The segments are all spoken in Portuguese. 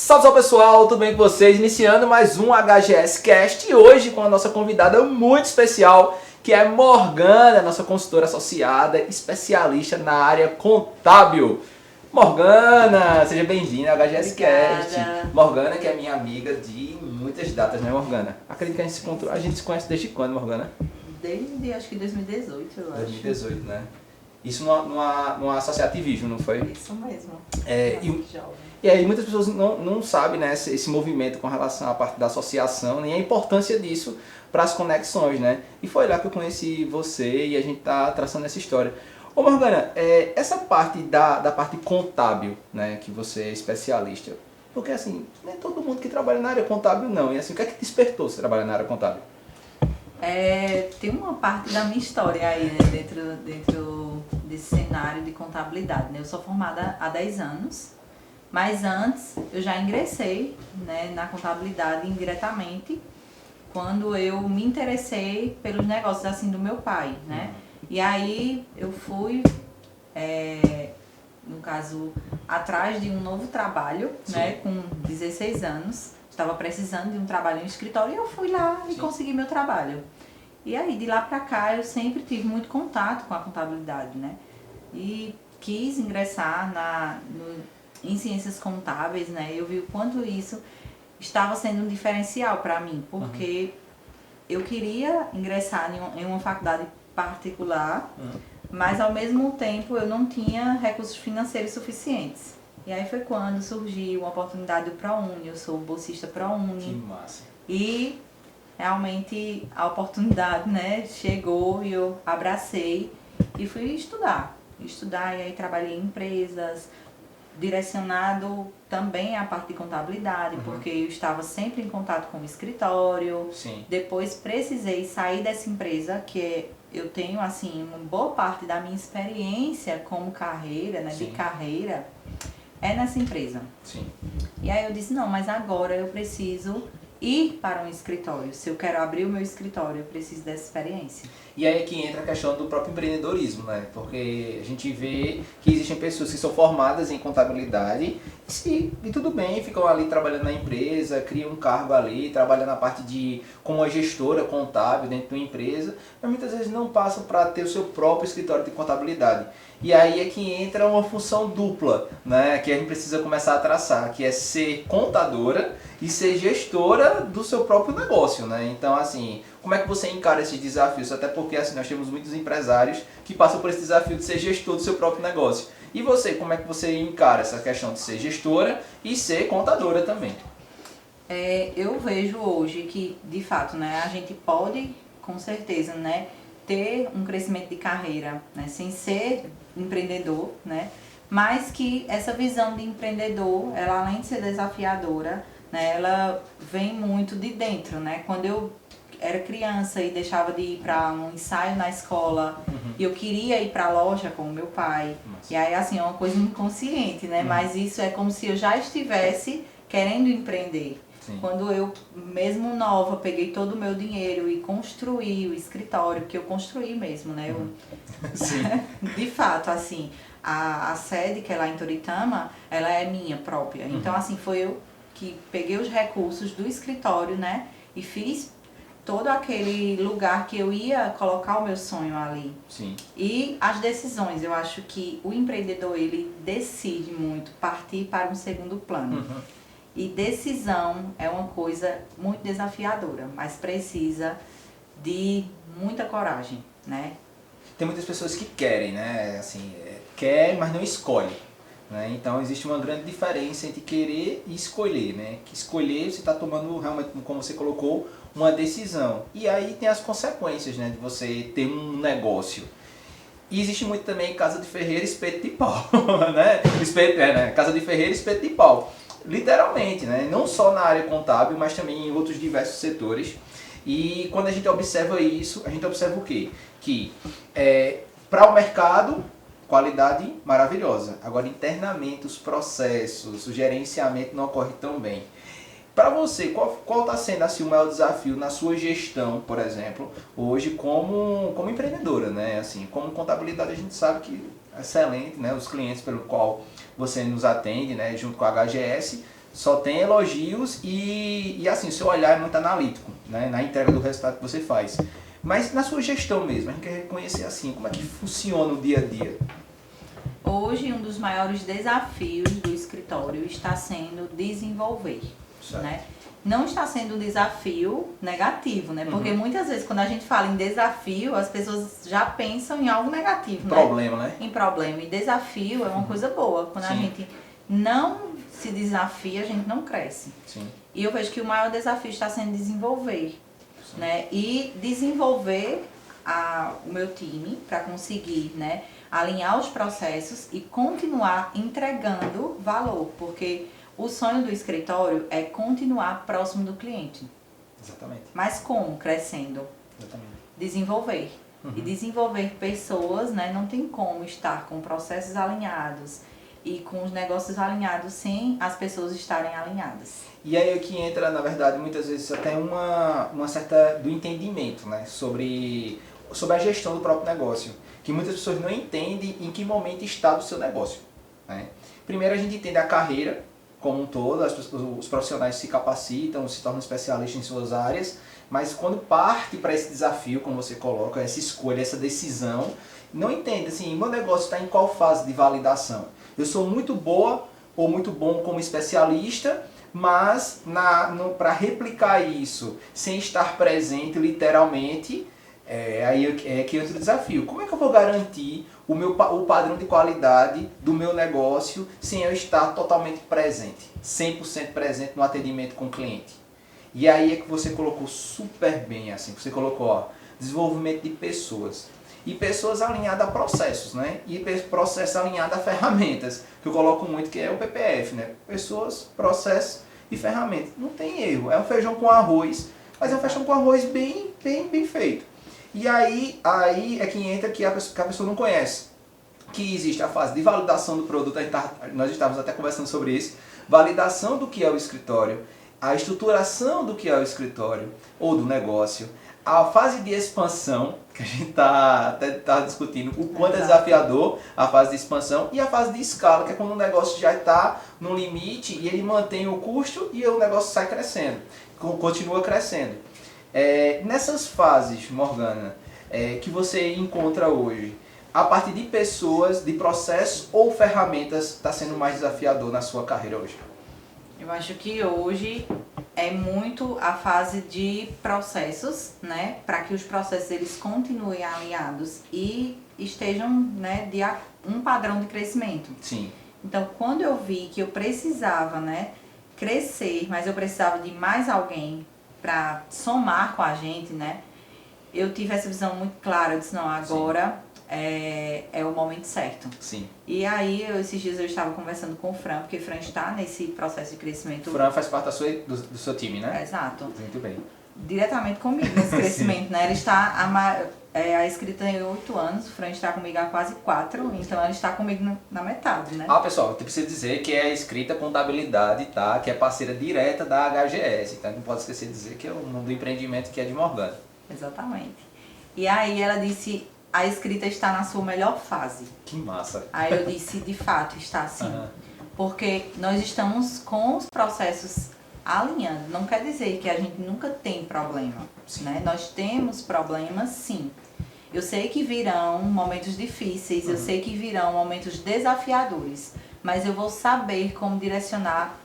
Salve, salve pessoal, tudo bem com vocês? Iniciando mais um HGS Cast e hoje com a nossa convidada muito especial, que é Morgana, nossa consultora associada, especialista na área contábil. Morgana, seja bem-vinda ao HGS Cast. Morgana, que é minha amiga de muitas datas, né, Morgana? Acredito que a gente se conhece desde quando, Morgana? Desde, acho que 2018, eu acho. 2018, né? Isso no associativismo, não foi? Isso mesmo. E aí muitas pessoas não sabem, né, esse movimento com relação à parte da associação, nem a importância disso para as conexões, né? E foi lá que eu conheci você e a gente tá traçando essa história. Ô Morgana, essa parte da parte contábil, né, que você é especialista, porque assim, nem todo mundo que trabalha na área contábil não, e assim, o que é que despertou você trabalhar na área contábil? Tem uma parte da minha história aí, né, dentro desse cenário de contabilidade, né? Eu sou formada há 10 anos, mas antes eu já ingressei, né, na contabilidade indiretamente quando eu me interessei pelos negócios assim do meu pai, né? E aí eu fui, no caso, atrás de um novo trabalho, né, com 16 anos. Estava precisando de um trabalho no escritório e eu fui lá e consegui meu trabalho. E aí, de lá pra cá, eu sempre tive muito contato com a contabilidade, né? E quis ingressar em ciências contábeis, né? Eu vi o quanto isso estava sendo um diferencial para mim, porque eu queria ingressar em uma faculdade particular, mas ao mesmo tempo eu não tinha recursos financeiros suficientes. E aí foi quando surgiu uma oportunidade do ProUni, eu sou bolsista ProUni. Que massa. E realmente a oportunidade, né, chegou e eu abracei e fui estudar. E aí trabalhei em empresas, direcionado também à parte de contabilidade, porque eu estava sempre em contato com o escritório. Sim. Depois precisei sair dessa empresa, eu tenho assim uma boa parte da minha experiência como carreira, né, de carreira, nessa empresa. Sim. E aí eu disse, não, mas agora eu preciso ir para um escritório. Se eu quero abrir o meu escritório, eu preciso dessa experiência. E aí é que entra a questão do próprio empreendedorismo, né? Porque a gente vê que existem pessoas que são formadas em contabilidade e tudo bem, ficam ali trabalhando na empresa, criam um cargo ali, trabalham na parte de como uma gestora contábil dentro de uma empresa, mas muitas vezes não passam para ter o seu próprio escritório de contabilidade. E aí é que entra uma função dupla, né? Que a gente precisa começar a traçar, que é ser contadora e ser gestora do seu próprio negócio, né? Então, assim, como é que você encara esses desafios? Até porque assim, nós temos muitos empresários que passam por esse desafio de ser gestor do seu próprio negócio. E você, como é que você encara essa questão de ser gestora e ser contadora também? Eu vejo hoje que, de fato, né, a gente pode, com certeza, né, ter um crescimento de carreira, né, sem ser empreendedor, né, mas que essa visão de empreendedor, ela além de ser desafiadora, né, ela vem muito de dentro, né? Quando eu era criança e deixava de ir para um ensaio na escola e eu queria ir para a loja com o meu pai. Nossa. E aí, assim, é uma coisa inconsciente, né? Mas isso é como se eu já estivesse querendo empreender. Sim. Quando eu, mesmo nova, peguei todo o meu dinheiro e construí o escritório, que eu construí mesmo, né? Sim. De fato, assim, a sede, que é lá em Toritama, ela é minha própria. Então, assim, foi eu que peguei os recursos do escritório, né? E fiz todo aquele lugar que eu ia colocar o meu sonho ali. Sim. E as decisões, eu acho que o empreendedor, ele decide muito partir para um segundo plano. E decisão é uma coisa muito desafiadora, mas precisa de muita coragem, né? Tem muitas pessoas que querem, né? Assim, quer, mas não escolhe. Né? Então existe uma grande diferença entre querer e escolher, né? Que escolher você está tomando realmente, como você colocou, uma decisão. E aí tem as consequências, né, de você ter um negócio. E existe muito também casa de ferreiro, espeto de pau, né? Né? Casa de ferreiro, espeto de pau. Literalmente, né? Não só na área contábil, mas também em outros diversos setores. E quando a gente observa isso, a gente observa o quê? Que para o mercado, qualidade maravilhosa. Agora, internamente, os processos, o gerenciamento não ocorre tão bem. Para você, qual está sendo assim, o maior desafio na sua gestão, por exemplo, hoje como empreendedora, né? Assim, como contabilidade a gente sabe que é excelente, né? Os clientes pelo qual você nos atende, né? Junto com a HGS, Só tem elogios e assim, o seu olhar é muito analítico, né, na entrega do resultado que você faz. Mas na sua gestão mesmo, a gente quer reconhecer assim, como é que funciona o dia a dia? Hoje, um dos maiores desafios do escritório está sendo desenvolver, Certo. né? Não está sendo um desafio negativo, né? Porque muitas vezes quando a gente fala em desafio, as pessoas já pensam em algo negativo, Problema, né? Em problema. E desafio é uma coisa boa. Quando a Sim. gente não se desafia, a gente não cresce. Sim. E eu vejo que o maior desafio está sendo desenvolver, né? E desenvolver o meu time para conseguir, né, alinhar os processos e continuar entregando valor, porque o sonho do escritório é continuar próximo do cliente. Exatamente. Mas como? Crescendo. Exatamente. Desenvolver. E desenvolver pessoas, né? Não tem como estar com processos alinhados e com os negócios alinhados sem as pessoas estarem alinhadas. E aí é que entra, na verdade, muitas vezes até uma certa do entendimento, né, sobre a gestão do próprio negócio, que muitas pessoas não entendem em que momento está o seu negócio, né? Primeiro a gente entende a carreira como um todo, os profissionais se capacitam, se tornam especialistas em suas áreas, mas quando parte para esse desafio, como você coloca, essa escolha, essa decisão, não entende assim, meu negócio está em qual fase de validação? Eu sou muito boa ou muito bom como especialista, mas para replicar isso sem estar presente literalmente, aí é que entra o desafio. Como é que eu vou garantir o padrão de qualidade do meu negócio sem eu estar totalmente presente, 100% presente no atendimento com o cliente? E aí é que você colocou super bem, assim, você colocou, ó, desenvolvimento de pessoas. E pessoas alinhadas a processos, né? E processos alinhados a ferramentas, que eu coloco muito, que é o PPF, né? Pessoas, processos e ferramentas. Não tem erro, é um feijão com arroz, mas é um feijão com arroz bem feito. E aí é que entra que a pessoa não conhece. Que existe a fase de validação do produto, nós estávamos até conversando sobre isso, validação do que é o escritório, a estruturação do que é o escritório ou do negócio, a fase de expansão, que a gente tá discutindo o quanto é desafiador a fase de expansão, e a fase de escala, que é quando o negócio já está no limite e ele mantém o custo e o negócio sai crescendo, continua crescendo. Nessas fases, Morgana, que você encontra hoje, a partir de pessoas, de processos ou ferramentas está sendo mais desafiador na sua carreira hoje? Eu acho que hoje é muito a fase de processos, né? Para que os processos eles continuem alinhados e estejam, né, de um padrão de crescimento. Sim. Então, quando eu vi que eu precisava, né, crescer, mas eu precisava de mais alguém para somar com a gente, né? Eu tive essa visão muito clara. Eu disse, não, agora é o momento certo. Sim. E aí, esses dias eu estava conversando com o Fran, porque o Fran está nesse processo de crescimento. O Fran faz parte do seu time, né? Exato. Muito bem. Diretamente comigo nesse crescimento, né? Ele está, a escrita tem 8 anos, o Fran está comigo há quase 4, então ele está comigo na metade, né? Pessoal, eu preciso dizer que é escrita contabilidade, tá? Que é parceira direta da HGS, então não pode esquecer de dizer que é o nome do empreendimento que é de Morgana. Exatamente. E aí ela disse, a escrita está na sua melhor fase. Que massa. Aí eu disse, de fato, está assim. Porque nós estamos com os processos alinhando. Não quer dizer que a gente nunca tem problema, né? Nós temos problemas, sim. Eu sei que virão momentos difíceis, eu sei que virão momentos desafiadores, mas eu vou saber como direcionar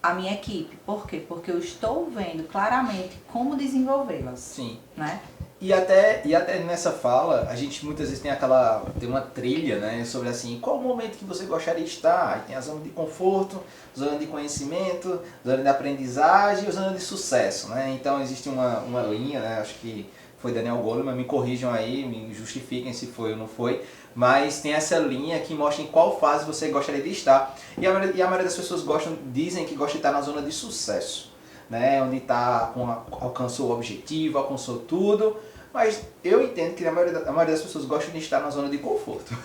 a minha equipe. Por quê? Porque eu estou vendo claramente como desenvolvê-las. Sim. Né? E até nessa fala, a gente muitas vezes tem uma trilha, né, sobre assim, qual o momento que você gostaria de estar? Aí tem a zona de conforto, zona de conhecimento, zona de aprendizagem e zona de sucesso, né? Então existe uma linha, né, acho que foi Daniel Goleman, me corrijam aí, me justifiquem se foi ou não foi, mas tem essa linha que mostra em qual fase você gostaria de estar. E a maioria das pessoas dizem que gosta de estar na zona de sucesso, né, onde alcançou o objetivo, alcançou tudo. Mas eu entendo que a maioria das pessoas gosta de estar na zona de conforto.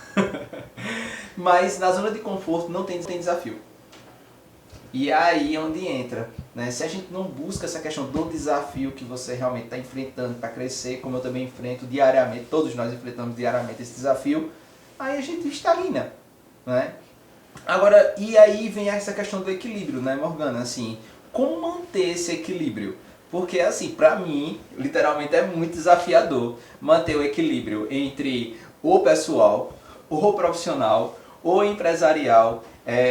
Mas na zona de conforto não tem desafio. E aí é onde entra, né? Se a gente não busca essa questão do desafio que você realmente está enfrentando para crescer, como eu também enfrento diariamente, todos nós enfrentamos diariamente esse desafio, aí a gente estagna, né? Agora, e aí vem essa questão do equilíbrio, né, Morgana? Assim, como manter esse equilíbrio? Porque, assim, pra mim, literalmente é muito desafiador manter o equilíbrio entre o pessoal, o profissional, o empresarial,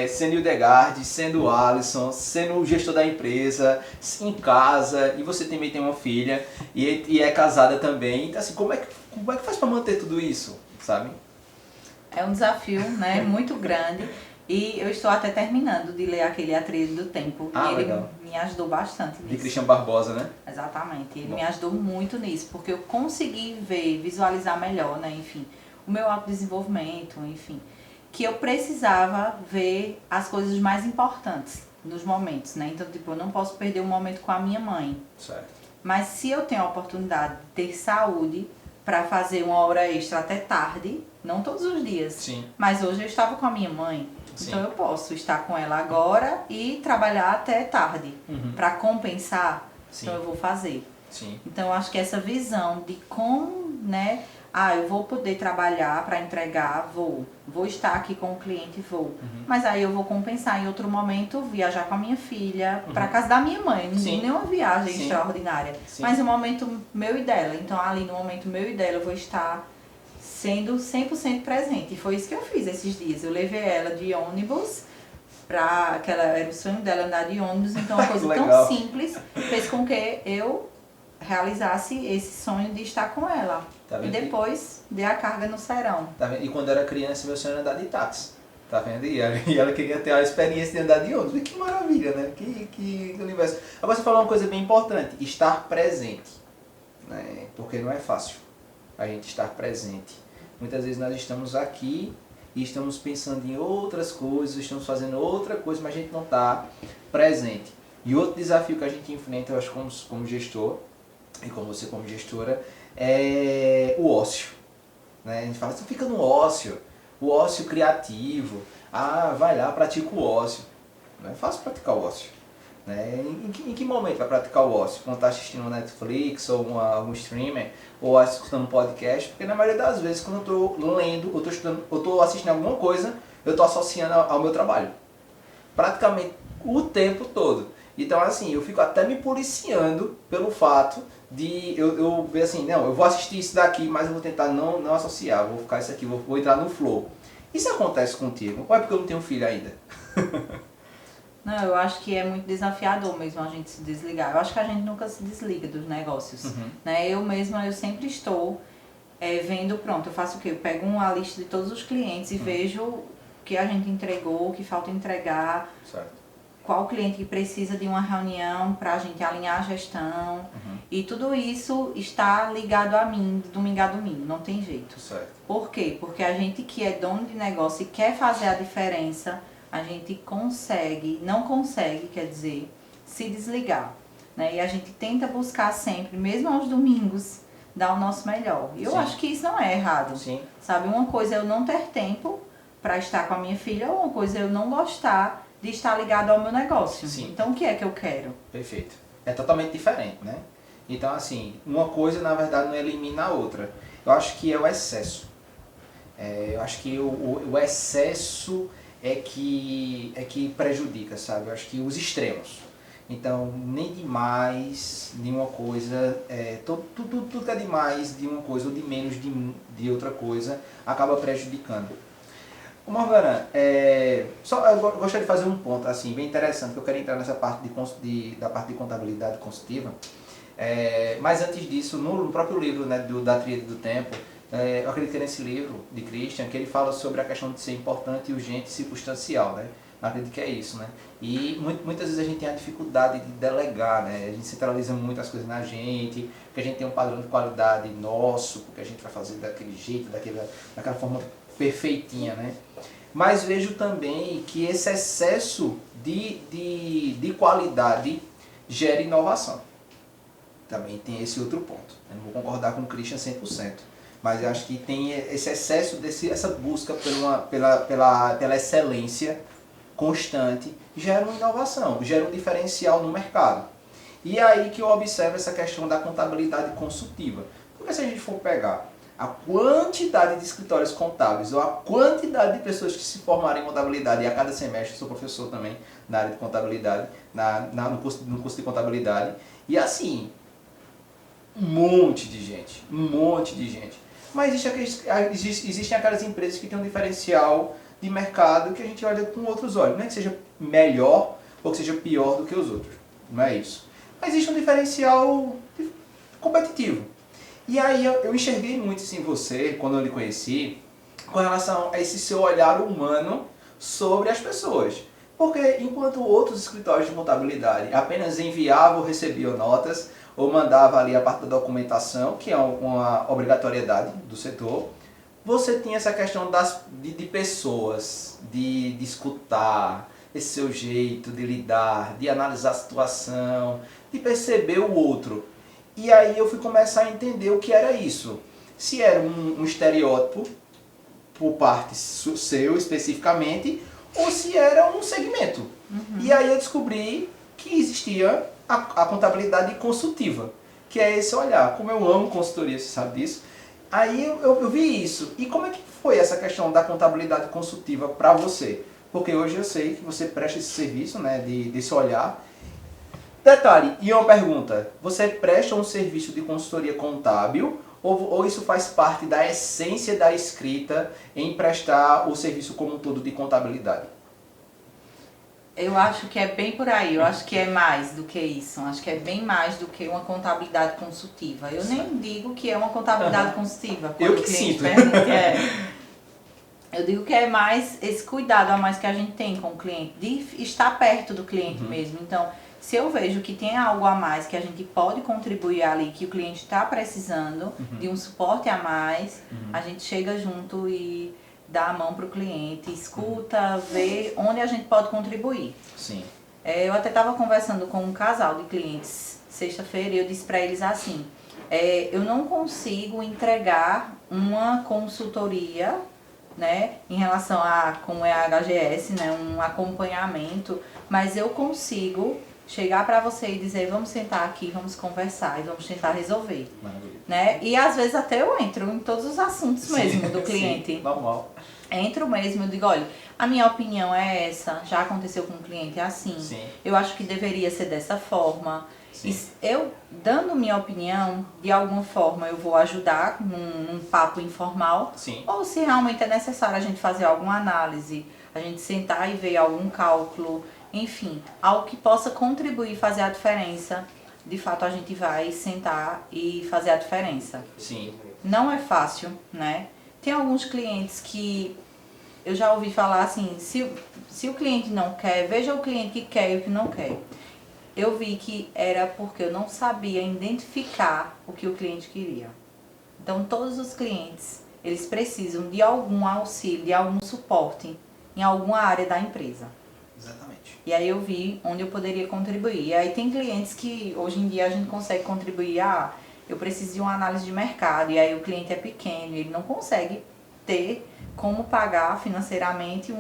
sendo o Hildegard, sendo o Alisson, sendo o gestor da empresa, em casa, e você também tem uma filha, e é casada também. Então, assim, como é que faz pra manter tudo isso, sabe? É um desafio, né, muito grande. E eu estou até terminando de ler aquele A Tríade do Tempo. Ah, e ele legal. me ajudou bastante nisso. De Christian Barbosa, né? Exatamente. Ele Bom. me ajudou muito nisso, porque eu consegui ver, visualizar melhor, né, enfim, o meu autodesenvolvimento, enfim, que eu precisava ver as coisas mais importantes nos momentos, né? Então, tipo, eu não posso perder um momento com a minha mãe. Certo. Mas se eu tenho a oportunidade de ter saúde para fazer uma hora extra até tarde, não todos os dias, Sim. mas hoje eu estava com a minha mãe, Sim. então eu posso estar com ela agora e trabalhar até tarde. Uhum. Para compensar, Sim. então eu vou fazer. Sim. Então eu acho que essa visão de como, né, eu vou poder trabalhar para entregar, vou estar aqui com o cliente, vou. Uhum. Mas aí eu vou compensar em outro momento, viajar com a minha filha, Uhum. para casa da minha mãe, Sim. nenhuma viagem Sim. extraordinária, Sim. mas um momento meu e dela. Então ali no momento meu e dela eu vou estar sendo 100% presente. E foi isso que eu fiz esses dias. Eu levei ela de ônibus, que era o sonho dela andar de ônibus, então uma coisa tão Legal. simples fez com que eu realizasse esse sonho de estar com ela. Tá E vendo? depois dei a carga no serão. Tá vendo? E quando eu era criança, meu sonho era andar de táxi. Tá vendo? E ela queria ter a experiência de andar de ônibus. E que maravilha, né? Que universo. Agora você falou uma coisa bem importante. Estar presente. Né? Porque não é fácil a gente estar presente. Muitas vezes nós estamos aqui e estamos pensando em outras coisas, estamos fazendo outra coisa, mas a gente não está presente. E outro desafio que a gente enfrenta, eu acho, como gestor, e como você como gestora, é o ócio. Né? A gente fala, você fica no ócio, o ócio criativo, vai lá, pratica o ócio. Não é fácil praticar o ócio. Né? Em que momento vai praticar o ócio? Quando está assistindo uma Netflix ou algum streamer, ou escutando um podcast? Porque na maioria das vezes, quando eu estou lendo, ou estou estudando, ou estou assistindo alguma coisa, eu estou associando ao meu trabalho. Praticamente o tempo todo. Então, assim, eu fico até me policiando pelo fato de eu ver assim, não, eu vou assistir isso daqui, mas eu vou tentar não associar, vou ficar isso aqui, vou entrar no flow. Isso acontece contigo? Ou é porque eu não tenho filho ainda? Não, eu acho que é muito desafiador mesmo a gente se desligar. Eu acho que a gente nunca se desliga dos negócios. Uhum. Né? Eu mesma, eu sempre estou vendo, pronto, eu faço o quê? Eu pego uma lista de todos os clientes e vejo o que a gente entregou, o que falta entregar. Certo. Qual cliente que precisa de uma reunião para a gente alinhar a gestão. E tudo isso está ligado a mim, de domingo a domingo, não tem jeito. Certo. Por quê? Porque a gente que é dono de negócio e quer fazer a diferença, a gente não consegue, quer dizer, se desligar. Né? E a gente tenta buscar sempre, mesmo aos domingos, dar o nosso melhor. E eu Sim. acho que isso não é errado. Sim. Sabe, uma coisa é eu não ter tempo para estar com a minha filha, ou uma coisa é eu não gostar de estar ligado ao meu negócio. Sim. Então, o que é que eu quero? Perfeito. É totalmente diferente, né? Então, assim, uma coisa, na verdade, não elimina a outra. Eu acho que é o excesso. Eu acho que o excesso é que prejudica, sabe? Eu acho que os extremos. Então, nem demais de uma coisa, tudo que é demais de uma coisa ou de menos de outra coisa, acaba prejudicando. Morgana, eu gostaria de fazer um ponto assim, bem interessante, que eu quero entrar nessa parte da parte de contabilidade consultiva. Mas antes disso, no próprio livro, né, da Tríade do Tempo, eu acredito que é nesse livro de Christian, que ele fala sobre a questão de ser importante, urgente e circunstancial. Né? Eu acredito que é isso. Né? E muitas vezes a gente tem a dificuldade de delegar, né? A gente centraliza muito as coisas na gente, porque a gente tem um padrão de qualidade nosso, porque a gente vai fazer daquele jeito, daquela forma perfeitinha, né? Mas vejo também que esse excesso de qualidade gera inovação. Também tem esse outro ponto. Eu não vou concordar com o Christian 100%. Mas eu acho que tem esse excesso, essa busca pela excelência constante, gera uma inovação, gera um diferencial no mercado. E é aí que eu observo essa questão da contabilidade consultiva. Porque se a gente for pegar a quantidade de escritórios contábeis ou a quantidade de pessoas que se formaram em contabilidade, e a cada semestre eu sou professor também na área de contabilidade, no curso de contabilidade, e assim, um monte de gente. Mas existem aquelas empresas que têm um diferencial de mercado que a gente olha com outros olhos. Não é que seja melhor ou que seja pior do que os outros. Não é isso. Mas existe um diferencial competitivo. E aí eu enxerguei muito isso em você, quando eu lhe conheci, com relação a esse seu olhar humano sobre as pessoas. Porque enquanto outros escritórios de contabilidade apenas enviavam ou recebiam notas, ou mandava ali a parte da documentação, que é uma obrigatoriedade do setor, você tinha essa questão de pessoas, de escutar, esse seu jeito de lidar, de analisar a situação, de perceber o outro. E aí eu fui começar a entender o que era isso. Se era um estereótipo, por parte seu especificamente, ou se era um segmento. E aí eu descobri que existia a contabilidade consultiva, que é esse olhar. Como eu amo consultoria, você sabe disso. Aí eu vi isso. E como é que foi essa questão da contabilidade consultiva para você? Porque hoje eu sei que você presta esse serviço, né, desse olhar. Detalhe, e uma pergunta, você presta um serviço de consultoria contábil ou isso faz parte da essência da escrita em prestar o serviço como um todo de contabilidade? Eu acho que é bem por aí, eu acho que é mais do que isso, acho que é bem mais do que uma contabilidade consultiva. Eu nem digo que é uma contabilidade consultiva. Eu que sinto. Eu digo que é mais esse cuidado a mais que a gente tem com o cliente, de estar perto do cliente mesmo. Então, se eu vejo que tem algo a mais que a gente pode contribuir ali, que o cliente está precisando de um suporte a mais, a gente chega junto e dá a mão para o cliente, escuta, vê onde a gente pode contribuir. Sim. Eu até estava conversando com um casal de clientes sexta-feira e eu disse para eles assim, eu não consigo entregar uma consultoria, né, em relação a como é a HGS, né, um acompanhamento, mas eu consigo chegar para você e dizer, vamos sentar aqui, vamos conversar e vamos tentar resolver. Maravilha. Né? E às vezes até eu entro em todos os assuntos mesmo do cliente. Sim, normal. Entro mesmo, eu digo, olha, a minha opinião é essa, já aconteceu com o cliente, é assim. Sim. Eu acho que deveria ser dessa forma. Sim. E eu, dando minha opinião, de alguma forma eu vou ajudar num papo informal. Sim. Ou se realmente é necessário a gente fazer alguma análise, a gente sentar e ver algum cálculo, enfim, algo que possa contribuir e fazer a diferença. De fato, a gente vai sentar e fazer a diferença. Sim. Não é fácil, né? Tem alguns clientes que eu já ouvi falar assim, se o cliente não quer, veja o cliente que quer e o que não quer. Eu vi que era porque eu não sabia identificar o que o cliente queria. Então, todos os clientes, eles precisam de algum auxílio, de algum suporte em alguma área da empresa. Exatamente. E aí eu vi onde eu poderia contribuir. E aí tem clientes que hoje em dia a gente consegue contribuir, eu preciso de uma análise de mercado, e aí o cliente é pequeno, ele não consegue ter como pagar financeiramente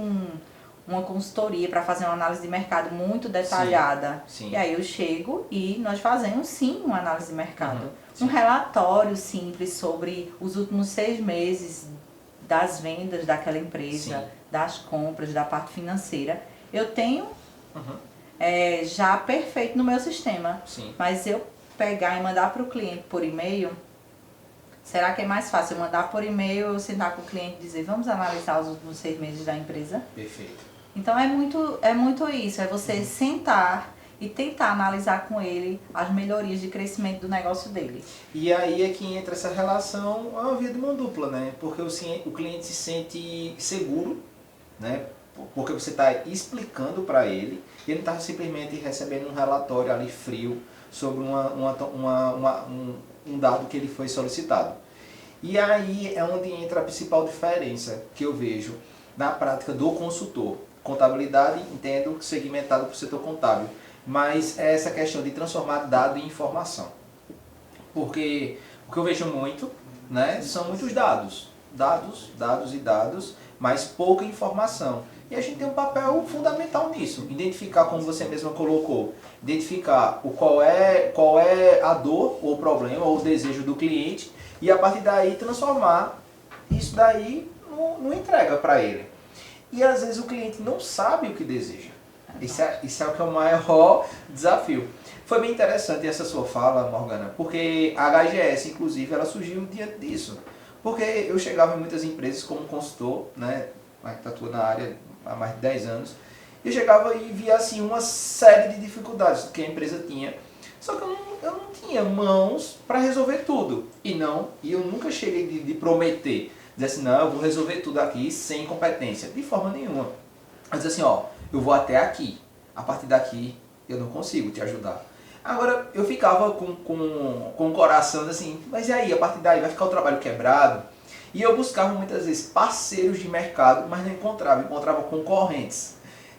uma consultoria para fazer uma análise de mercado muito detalhada. Sim. E aí eu chego e nós fazemos sim uma análise de mercado. Sim. Um relatório simples sobre os últimos 6 meses das vendas daquela empresa, Sim. das compras, da parte financeira. Eu tenho já perfeito no meu sistema. Sim. Mas eu pegar e mandar para o cliente por e-mail, será que é mais fácil eu mandar por e-mail, eu sentar com o cliente e dizer, vamos analisar os últimos 6 meses da empresa? Perfeito. Então é muito isso, é você sentar e tentar analisar com ele as melhorias de crescimento do negócio dele. E aí é que entra essa relação, é uma via de mão dupla, né? Porque o cliente se sente seguro, né? Porque você está explicando para ele, e ele não está simplesmente recebendo um relatório ali frio sobre um dado que ele foi solicitado. E aí é onde entra a principal diferença que eu vejo na prática do consultor. Contabilidade, entendo, segmentado para o setor contábil, mas é essa questão de transformar dado em informação. Porque o que eu vejo muito, né, são muitos dados, mas pouca informação. E a gente tem um papel fundamental nisso, identificar, como você mesma colocou, identificar qual é a dor ou o problema ou o desejo do cliente e a partir daí transformar isso daí numa entrega para ele. E às vezes o cliente não sabe o que deseja. Isso é o que é o maior desafio. Foi bem interessante essa sua fala, Morgana, porque a HGS, inclusive, ela surgiu diante disso. Porque eu chegava em muitas empresas como consultor, né, que atua na área há mais de 10 anos, e eu chegava e via assim, uma série de dificuldades que a empresa tinha. Só que eu não tinha mãos para resolver tudo. E eu nunca cheguei de prometer, dizer assim, não, eu vou resolver tudo aqui sem competência, de forma nenhuma. Mas assim, ó, eu vou até aqui, a partir daqui eu não consigo te ajudar. Agora, eu ficava com o coração assim, mas e aí, a partir daí vai ficar o trabalho quebrado? E eu buscava muitas vezes parceiros de mercado, mas não encontrava concorrentes.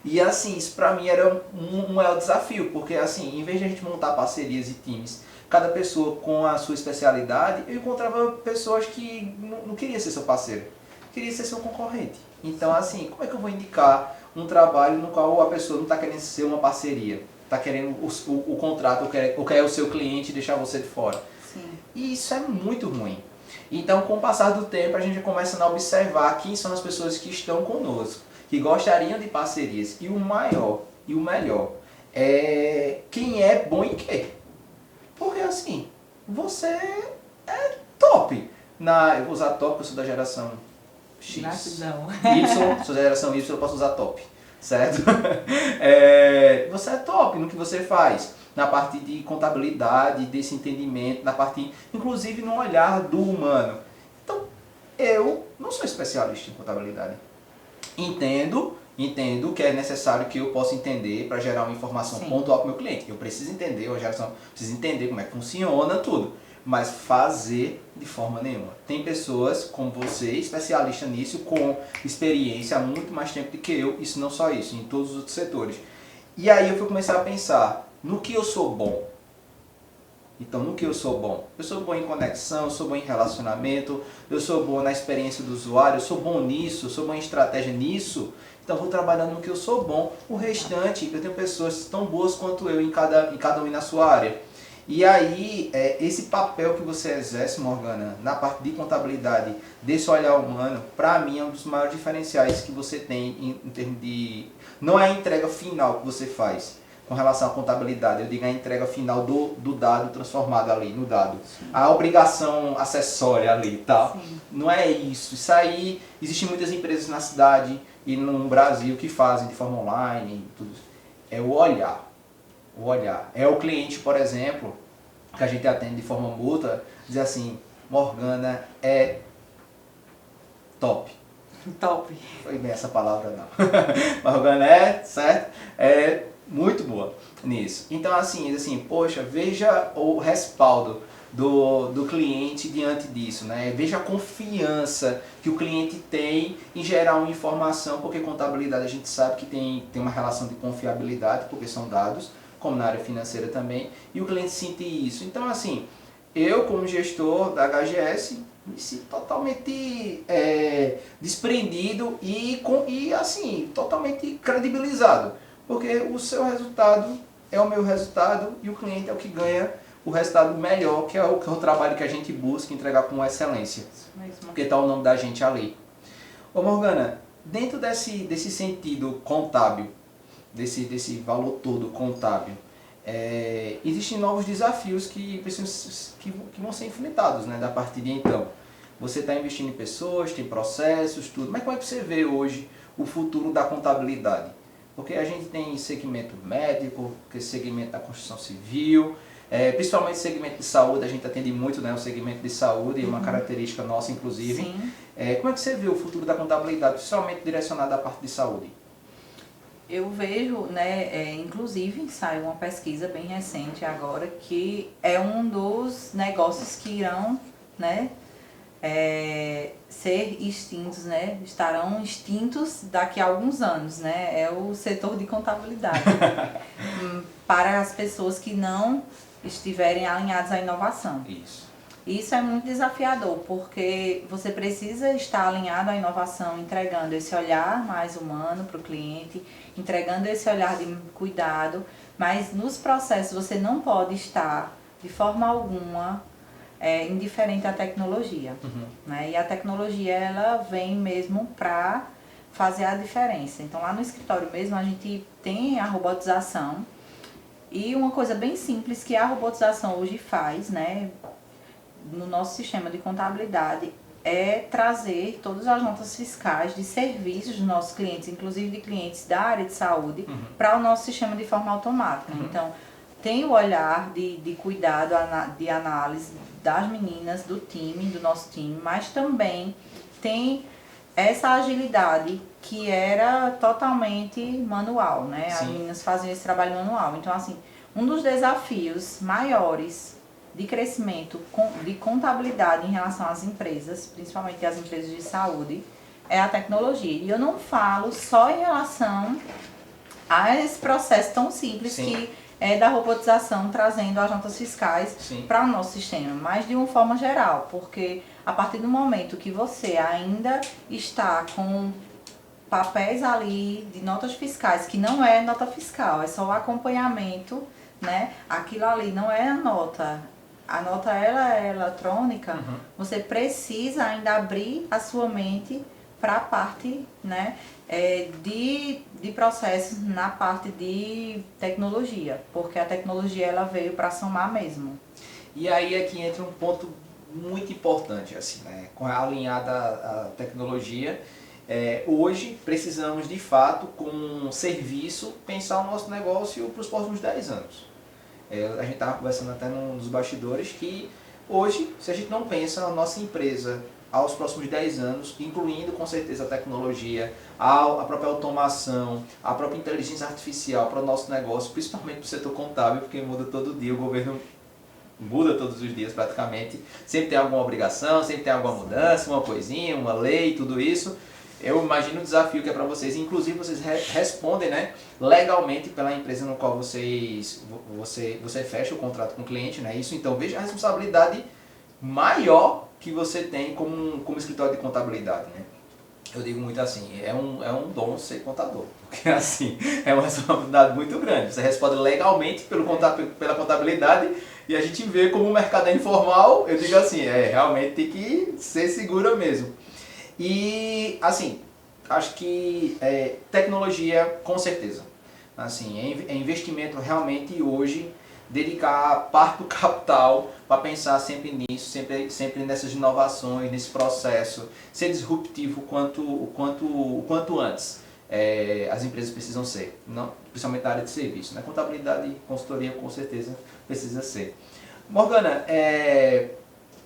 E assim, isso pra mim era um maior desafio, porque assim, em vez de a gente montar parcerias e times, cada pessoa com a sua especialidade, eu encontrava pessoas que não queriam ser seu parceiro, queria ser seu concorrente. Então assim, como é que eu vou indicar um trabalho no qual a pessoa não está querendo ser uma parceria, está querendo o contrato, ou quer o seu cliente e deixar você de fora? Sim. E isso é muito ruim. Então, com o passar do tempo, a gente começa a observar quem são as pessoas que estão conosco, que gostariam de parcerias. E o maior e o melhor é quem é bom em quê? Porque assim, você é top. Eu vou usar top, porque eu sou da geração X. Gratidão. Y, sou da geração Y, eu posso usar top. Certo? Você é top no que você faz. Na parte de contabilidade, desse entendimento, na parte, inclusive no olhar do humano. Então, eu não sou especialista em contabilidade. Entendo que é necessário que eu possa entender para gerar uma informação pontual para o meu cliente. Eu preciso entender, preciso entender como é que funciona tudo, mas fazer de forma nenhuma. Tem pessoas como você, especialista nisso, com experiência há muito mais tempo do que eu, isso não só isso, em todos os outros setores. E aí eu fui começar a pensar, no que eu sou bom? Então, no que eu sou bom? Eu sou bom em conexão, eu sou bom em relacionamento, eu sou bom na experiência do usuário, eu sou bom nisso, eu sou bom em estratégia nisso. Então, eu vou trabalhando no que eu sou bom. O restante, eu tenho pessoas tão boas quanto eu em cada um na sua área. E aí, esse papel que você exerce, Morgana, na parte de contabilidade, desse olhar humano, para mim é um dos maiores diferenciais que você tem em termos de... Não é a entrega final que você faz com relação à contabilidade, eu digo a entrega final do dado transformado ali no dado. Sim. A obrigação acessória ali e tal. Sim. Não é isso. Isso aí, existem muitas empresas na cidade e no Brasil que fazem de forma online. Tudo. É o olhar. O olhar. É o cliente, por exemplo, que a gente atende de forma mútua, dizer assim, Morgana é top. Top. Foi bem essa palavra não. Morgana é, certo? É muito boa nisso. Então assim, poxa, veja o respaldo do cliente diante disso, né? Veja a confiança que o cliente tem em gerar uma informação, porque contabilidade a gente sabe que tem uma relação de confiabilidade, porque são dados, como na área financeira também, e o cliente sente isso. Então assim, eu como gestor da HGS me sinto totalmente desprendido e assim, totalmente credibilizado. Porque o seu resultado é o meu resultado e o cliente é o que ganha o resultado melhor, que é o trabalho que a gente busca entregar com excelência. Porque está o nome da gente ali. Ô Morgana, dentro desse sentido contábil, desse valor todo contábil, existem novos desafios que vão ser enfrentados, né, da partir de então. Você está investindo em pessoas, tem processos, tudo. Mas como é que você vê hoje o futuro da contabilidade? Porque a gente tem segmento médico, segmento da construção civil, principalmente segmento de saúde, a gente atende muito, né, o segmento de saúde, uma característica nossa, inclusive. Sim. Como é que você vê o futuro da contabilidade, principalmente direcionado à parte de saúde? Eu vejo, né, inclusive saiu uma pesquisa bem recente agora, que é um dos negócios que irão, né, ser extintos, né? Estarão extintos daqui a alguns anos, né? É o setor de contabilidade. Para as pessoas que não estiverem alinhadas à inovação. Isso é muito desafiador, porque você precisa estar alinhado à inovação, entregando esse olhar mais humano para o cliente, entregando esse olhar de cuidado, mas nos processos você não pode estar de forma alguma indiferente à tecnologia. Né? E a tecnologia, ela vem mesmo para fazer a diferença. Então, lá no escritório mesmo, a gente tem a robotização. E uma coisa bem simples que a robotização hoje faz, né, no nosso sistema de contabilidade, é trazer todas as notas fiscais de serviços dos nossos clientes, inclusive de clientes da área de saúde, para o nosso sistema de forma automática. Então, tem o olhar de cuidado, de análise das meninas, do time, do nosso time, mas também tem essa agilidade que era totalmente manual, né? As meninas faziam esse trabalho manual. Então, assim, um dos desafios maiores de crescimento de contabilidade em relação às empresas, principalmente as empresas de saúde, é a tecnologia. E eu não falo só em relação a esse processo tão simples que é da robotização trazendo as notas fiscais para o nosso sistema, mas de uma forma geral, porque a partir do momento que você ainda está com papéis ali de notas fiscais, que não é nota fiscal, é só o acompanhamento, né? Aquilo ali não é a nota ela é eletrônica, você precisa ainda abrir a sua mente para a parte, né, de processos na parte de tecnologia, porque a tecnologia ela veio para somar mesmo. E aí é que entra um ponto muito importante, assim, né, alinhada à tecnologia. Hoje precisamos de fato, com um serviço, pensar o nosso negócio para os próximos 10 anos. A gente estava conversando até nos bastidores que hoje, se a gente não pensa na nossa empresa aos próximos 10 anos, incluindo com certeza a tecnologia, a própria automação, a própria inteligência artificial para o nosso negócio, principalmente para o setor contábil, porque muda todo dia, o governo muda todos os dias praticamente, sempre tem alguma obrigação, sempre tem alguma mudança, uma coisinha, uma lei, tudo isso. Eu imagino o desafio que é para vocês, inclusive vocês respondem, né, legalmente pela empresa no qual você fecha o contrato com o cliente, né? Isso, então veja a responsabilidade maior que você tem como escritório de contabilidade, né? Eu digo muito assim, é um dom ser contador, porque assim, é uma responsabilidade muito grande. Você responde legalmente pela contabilidade e a gente vê como o mercado é informal, eu digo assim, realmente tem que ser segura mesmo. E, assim, acho que tecnologia, com certeza. Assim, é investimento realmente hoje, dedicar parte do capital para pensar sempre nisso, sempre nessas inovações, nesse processo, ser disruptivo o quanto antes as empresas precisam ser, não, principalmente na área de serviço. Né? Contabilidade e consultoria, com certeza, precisa ser. Morgana,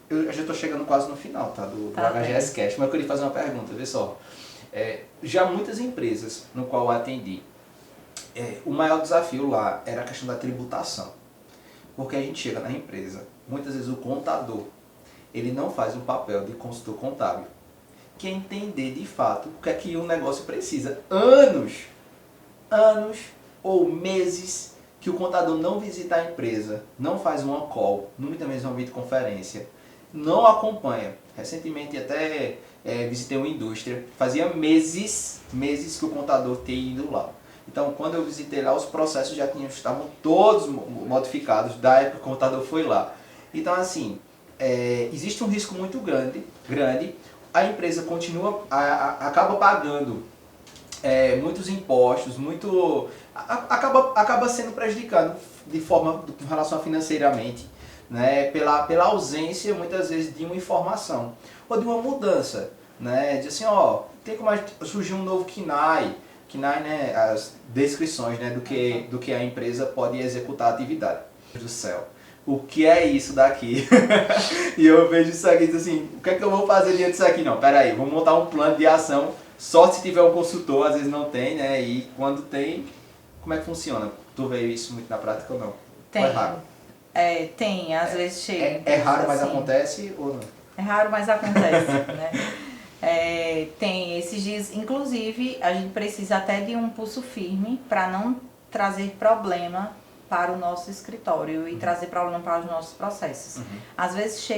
eu já estou chegando quase no final, tá, do HGS Cash, mas eu queria fazer uma pergunta, vê só. Já muitas empresas no qual eu atendi, o maior desafio lá era a questão da tributação. Porque a gente chega na empresa, muitas vezes o contador, ele não faz um papel de consultor contábil, que é entender de fato o que é que o negócio precisa. Anos ou meses que o contador não visita a empresa, não faz uma call, muitas vezes uma videoconferência, não acompanha. Recentemente até visitei uma indústria, fazia meses que o contador tinha ido lá. Então, quando eu visitei lá, os processos estavam todos modificados da época que o contador foi lá. Então, assim, existe um risco muito grande. A empresa acaba pagando muitos impostos, acaba sendo prejudicado em relação a financeiramente, né, pela ausência, muitas vezes, de uma informação ou de uma mudança, né, de assim, tem como surgir um novo KNAI, né, as descrições, né, do que a empresa pode executar a atividade. Meu Deus do céu, o que é isso daqui? E eu vejo isso aqui e digo assim, o que é que eu vou fazer diante disso aqui? Não, peraí, vamos montar um plano de ação, só se tiver um consultor, às vezes não tem, né, e quando tem, como é que funciona? Tu vê isso muito na prática ou não? Tem. Ou é raro? Tem, às vezes chega. É raro, mas acontece ou não? É raro, mas acontece, né? Tem esses dias, inclusive, a gente precisa até de um pulso firme para não trazer problema para o nosso escritório e trazer problema para os nossos processos. Às vezes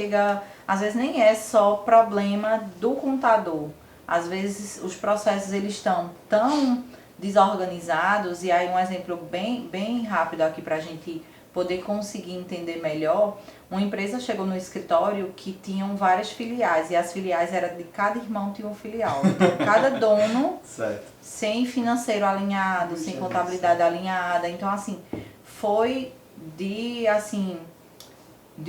às vezes nem é só problema do contador. Às vezes os processos eles estão tão desorganizados, e aí um exemplo bem rápido aqui para a gente poder conseguir entender melhor. Uma empresa chegou no escritório que tinham várias filiais, e as filiais eram de cada irmão tinha uma filial. Então, cada dono, Certo. sem financeiro alinhado, sem contabilidade alinhada. Então, assim, foi de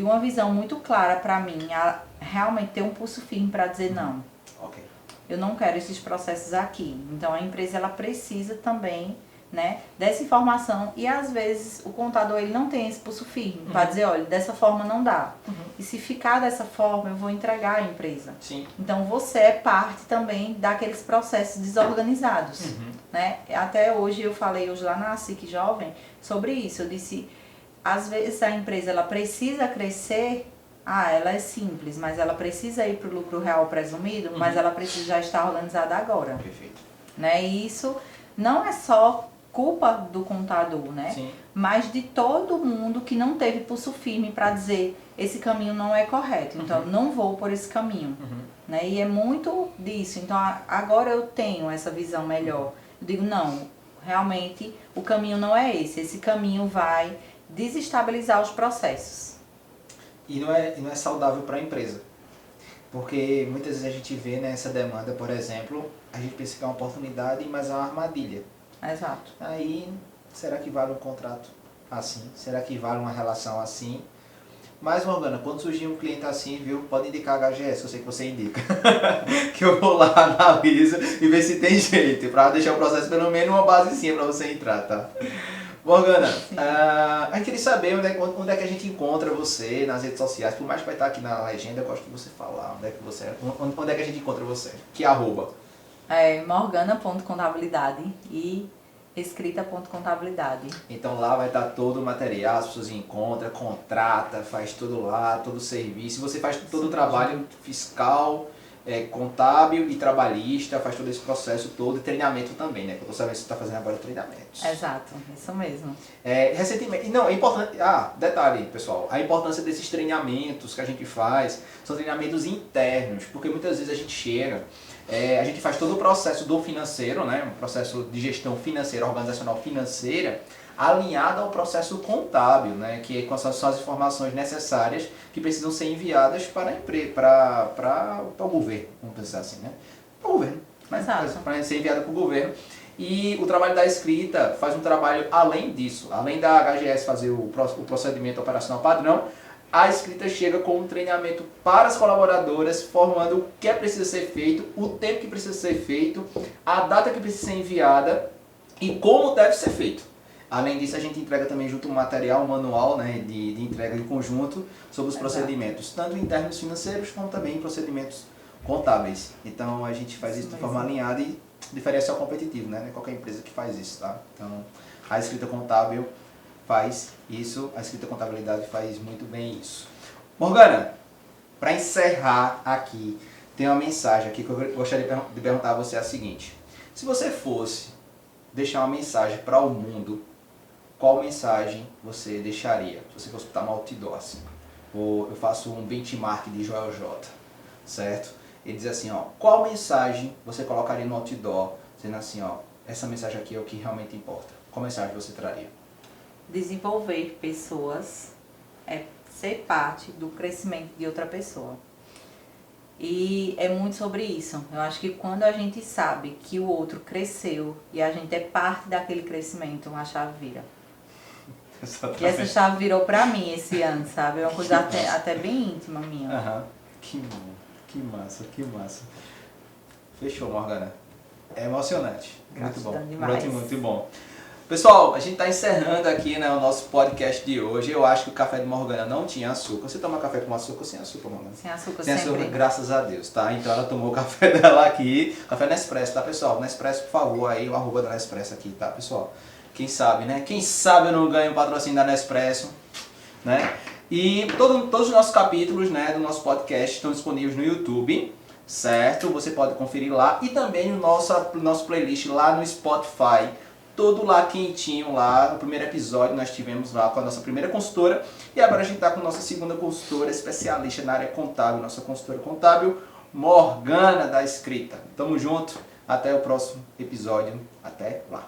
uma visão muito clara para mim, a realmente ter um pulso firme para dizer não. Ok. Eu não quero esses processos aqui. Então, a empresa, ela precisa também, né, dessa informação, e às vezes o contador ele não tem esse pulso firme para dizer, olha, dessa forma não dá. E se ficar dessa forma, eu vou entregar a empresa. Sim. Então você é parte também daqueles processos desorganizados, né? Até hoje eu falei hoje lá na SIC Jovem sobre isso. Eu disse, às vezes a empresa ela precisa crescer, ela é simples, mas ela precisa ir para o lucro real presumido, mas ela precisa já estar organizada agora. Perfeito. Né? E isso não é só culpa do contador, né? Sim. Mas de todo mundo que não teve pulso firme para dizer esse caminho não é correto, então não vou por esse caminho, né? E é muito disso. Então agora eu tenho essa visão melhor. Eu digo, não, realmente o caminho não é esse caminho vai desestabilizar os processos. E não é saudável para a empresa. Porque muitas vezes a gente vê nessa demanda, por exemplo, a gente pensa que é uma oportunidade, mas é uma armadilha. Exato. Aí, será que vale um contrato assim? Será que vale uma relação assim? Mas, Morgana, quando surgir um cliente assim, viu, pode indicar a HGS, eu sei que você indica. Que eu vou lá, analiso e ver se tem jeito, para deixar o processo pelo menos uma basezinha para você entrar, tá? Morgana, a gente queria saber onde é que a gente encontra você nas redes sociais. Por mais que vai estar aqui na legenda, eu gosto de você falar onde é que a gente encontra você. Que arroba? Morgana.contabilidade e escrita.contabilidade. Então lá vai estar todo o material, as pessoas encontram, contrata, faz tudo lá, todo o serviço. Você faz todo o trabalho fiscal, contábil e trabalhista, faz todo esse processo todo e treinamento também, né? Que eu tô sabendo que você está fazendo agora treinamentos. Exato, isso mesmo. Recentemente, não, é importante, detalhe pessoal, a importância desses treinamentos que a gente faz são treinamentos internos, porque muitas vezes a gente chega, a gente faz todo o processo do financeiro, né? Um processo de gestão financeira, organizacional financeira, alinhado ao processo contábil, né? Que são as informações necessárias que precisam ser enviadas para a empresa, para o governo, vamos pensar assim, né? Para o governo, para ser enviada para o governo. E o trabalho da escrita faz um trabalho além disso, além da HGS fazer o procedimento operacional padrão, a escrita chega com um treinamento para as colaboradoras, formando o que precisa ser feito, o tempo que precisa ser feito, a data que precisa ser enviada e como deve ser feito. Além disso, a gente entrega também junto um material, um manual, né, de entrega em conjunto sobre os procedimentos, tanto internos financeiros como também procedimentos contábeis. Então a gente faz isso de forma alinhada e diferencial competitivo, né? Não é qualquer empresa que faz isso, tá? Então a escrita contábil faz isso, a escrita contabilidade faz muito bem isso. Morgana, para encerrar aqui, tem uma mensagem aqui que eu gostaria de perguntar a você a seguinte: se você fosse deixar uma mensagem para o mundo, qual mensagem você deixaria? Se você fosse botar no outdoor, assim. Ou eu faço um benchmark de Joel J, certo? Ele diz assim, qual mensagem você colocaria no outdoor, dizendo assim, essa mensagem aqui é o que realmente importa. Qual mensagem você traria? Desenvolver pessoas é ser parte do crescimento de outra pessoa. E é muito sobre isso. Eu acho que quando a gente sabe que o outro cresceu e a gente é parte daquele crescimento, a chave vira. Exatamente. E essa chave virou pra mim esse ano, sabe? É uma coisa até bem íntima minha. Que massa, que massa. Fechou, Morgana. É emocionante. Gratidão muito bom. Demais. Muito bom. Pessoal, a gente está encerrando aqui, né, o nosso podcast de hoje. Eu acho que o café de Morgana não tinha açúcar. Você toma café com açúcar ou sem açúcar, Morgana? Sem açúcar, sem sempre. açúcar, graças a Deus, tá? Então ela tomou o café dela aqui. Café Nespresso, tá, pessoal? Nespresso, por favor, aí o arroba da Nespresso aqui, tá, pessoal? Quem sabe, né? Quem sabe eu não ganho o patrocínio da Nespresso, né? E todos os nossos capítulos, né, do nosso podcast estão disponíveis no YouTube, certo? Você pode conferir lá e também no nosso playlist lá no Spotify. Todo lá quentinho lá, no primeiro episódio nós tivemos lá com a nossa primeira consultora e agora a gente está com a nossa segunda consultora especialista na área contábil, nossa consultora contábil, Morgana da Escrita. Tamo junto, até o próximo episódio, até lá.